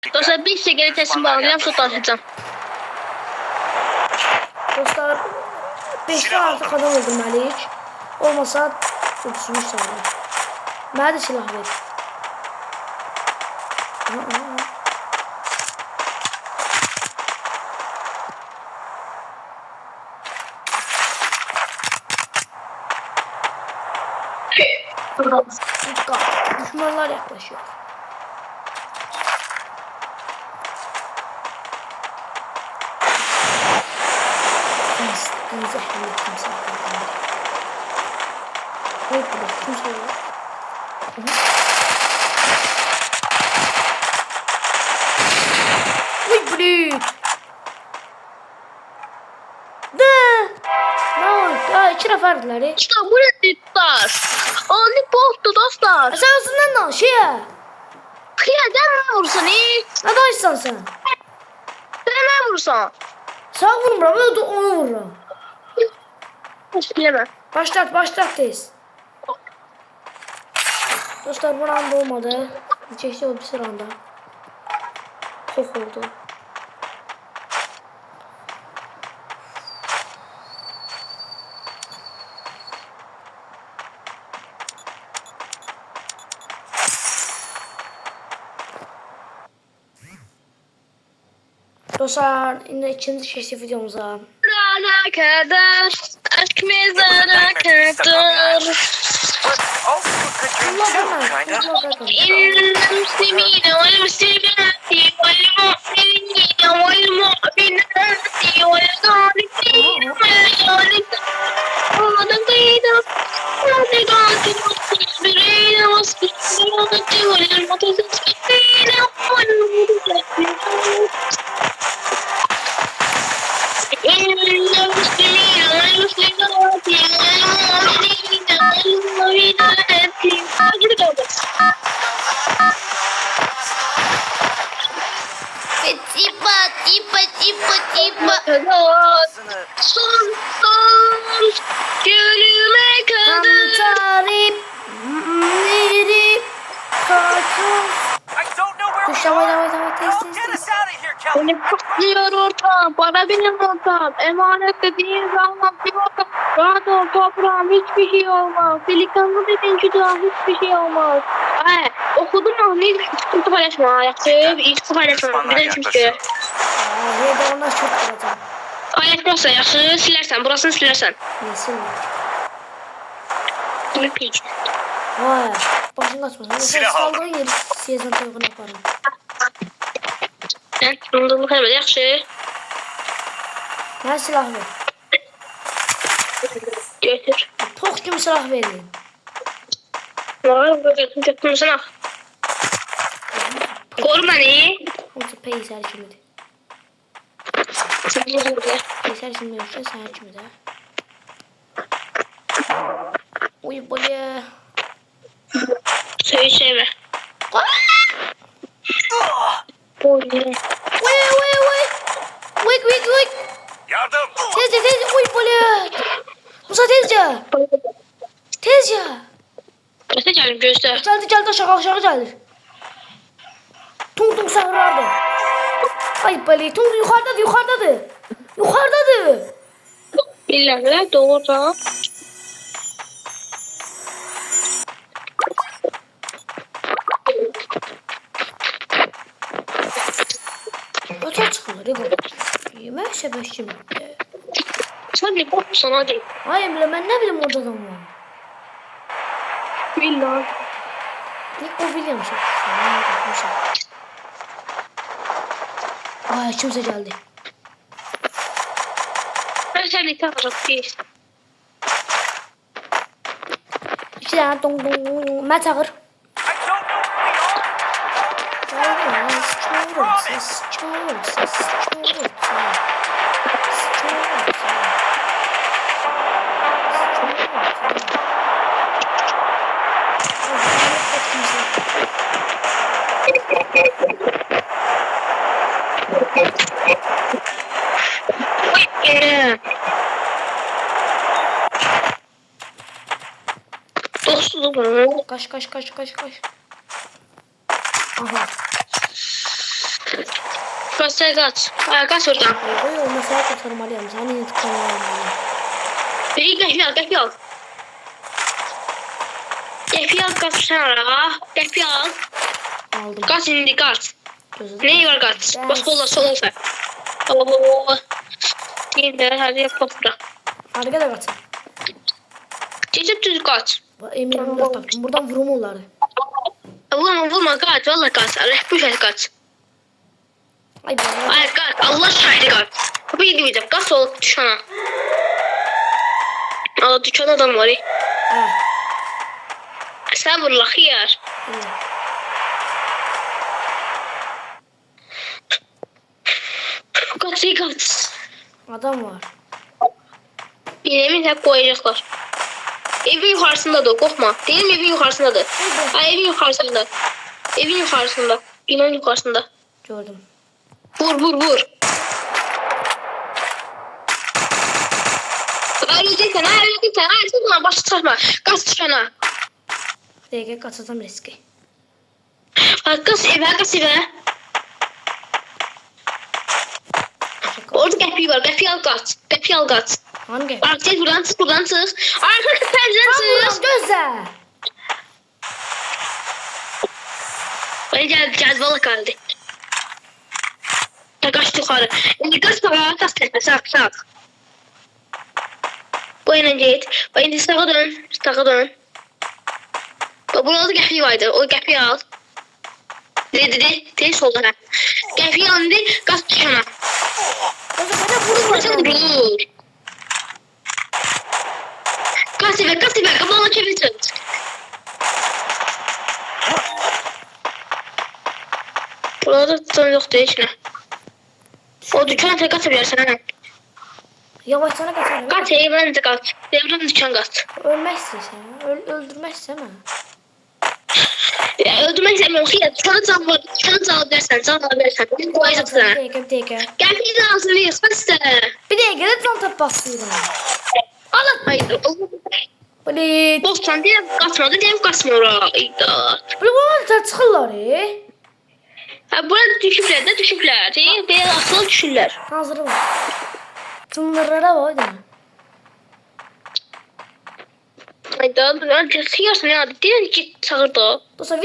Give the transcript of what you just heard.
Dostlar bir sigara teslim bağlayacağım, sonra tanışacağım. Dostlar 5'ten artıq adam öldürməliyik. Olmasa uçmuş sanırım. Mənə də silah ver. Dikkat. Düşmanlar yaklaşıyor. Denize hamle kimse yapmadı. Hayır burada kimse yok. Uy blüt. Ne? İki neferdiler ya. İşte bu ne dostlar? Onu boktu dostlar. Sen aslında ne? Şey ya. Kıya'dan mı vursan iyi? Ne dayısan sen? Sen ne vursan? Sağ vurmuram, o da onu vururam. Hiç bilemem. Başlat tez. Dostlar bu anda olmadı. Çekti o bir sıranda. Çok oldu. Dostlar yine ikinci keşif videomuza. Rana kadar, aşk mezara kadar. المسلمين والمسلمات والمؤمنين والمؤمنات والقانتين والصادقين والصادقات والصابرين والصابرات والمتصدقين والمتصدقين إن المسلمين والمسلمات والمؤمنين والمؤمنات Son gülüme kadar Tarif neri kaçır. Tez. beni kutluyor ortam, para benim ortam, emanet dediğin zaman bir ortam, rahat ol toprağım, hiçbir şey olmaz, delikanlı dediğin güzel, hiçbir şey olmaz. Okudum ama ne sıkıntı paylaşma, ilk paylaşma, bir de hiçbir şey. Hadi onlar çok kalacak. Paylaşmazsa yaxşı, silersen, burasını silersen. Neyse. Ne piç. Vay. Başın kaçmasın. Silah aldım. Saldığın yeri siyazan toyğunu yaparım. Bunu da hemen yaxşı. Mənə silah ver. Götür. Tox kimi silah verin. Var, götür sana. Koru beni. Hamısı peysər kimidir. Peysər kimi yoxsa səhər kimidir. Uy böyle. Söyle şeyme. Böyle. Wait. Yardım. Tezce. Uy böyle. Musa tezce. Göster canım göster. Geldi aşağı gelir. Tung sağırlardı. Ay böyle Tung yukarıdadır. İlerle doğru. Öte çıkılır bu. Yemek şebeşim. Sen ne bakmışsın hadi. Hayır bile ben ne bileyim orada adam var. Billah. Ne o biliyorum şey. Ay kimse geldi. Ben seni tanırım değil. İki tane dong. Ben çağır. Çoğuruz. Dostum. Kaç. Aha. Kaçsa kaç. Kaç oradan. Ey olmasa kurtarmalıyım. Senin intikamını almalıyım. Bir qəfi al. Qəfi al, qaç sen ara. Qəfi al. Aldım. Qaç indi, qaç. Gözüm. Neyi var qaç? Bas sola sen. Oo. Yine hadi yapalım. Arka da kaçın. Geçip düz qaç. Eminim yok tapdım. Buradan vurum onları. Vurma qaç, valla qaç. Bu şey qaç. Ay baba. Ay qaç, Allah şahidi qaç. Kapı gidmeyeceğim, qaç ol düşana. Aa, düşan adam var. Ha. Sen vur la xiyar. Kaç. Adam var. Yemin hep koyacaklar. Evin yukarısındadır, korkma. Değil mi evin yukarısındadır? Ay evin yukarısında. Evin yukarısında. Binanın yukarısında. Gördüm. Vur. Öleceksen. Ay, başı çarpma. Kaç düşana. Dakika kaçacağım riski. Kaç eve. Orada qəpi al qaç. Hangi? Artık buradan çıx. Arka pəncərədən çıx. Gözle. Gel valla kaldı. Kaç yukarı. İndi kaç para, kaç tepə, sağ. Bu yana git. Bak indi sağa dön. Bak burada qəpi vardı. O qəpi al. Dedi solda. Qəpi al indi, qaç düşana. Gözle bana vurma. Dur. Kaç eve, kapalı çevirsin. Burada tutan yoktu hiç ne. O dükkanı kaç evirsen ha. Yavaş sana kaçarım. Kaç evren de kaç. Evren dükkan kaç. Ölmezsin sen. Öldürmezsin ama. Ya öldürmek istemiyorum. Ya dükkanı sağ dersen. Koyacaksın. Bir dakika. Gel bir de hazırlayız. Kaç tane. Bir dakika da tam bastıydım. Alın. Hayır. Böyle. Bostan diye kaçmıyor. Hayda. Böyle bana çıkırlar Ha burada düşükler. Beyaz asıl düşürler. Hazır var. Sınırlara var da. Hayda. Ben kıyasın ya. Diyelim ki çağırdı. Bu sefer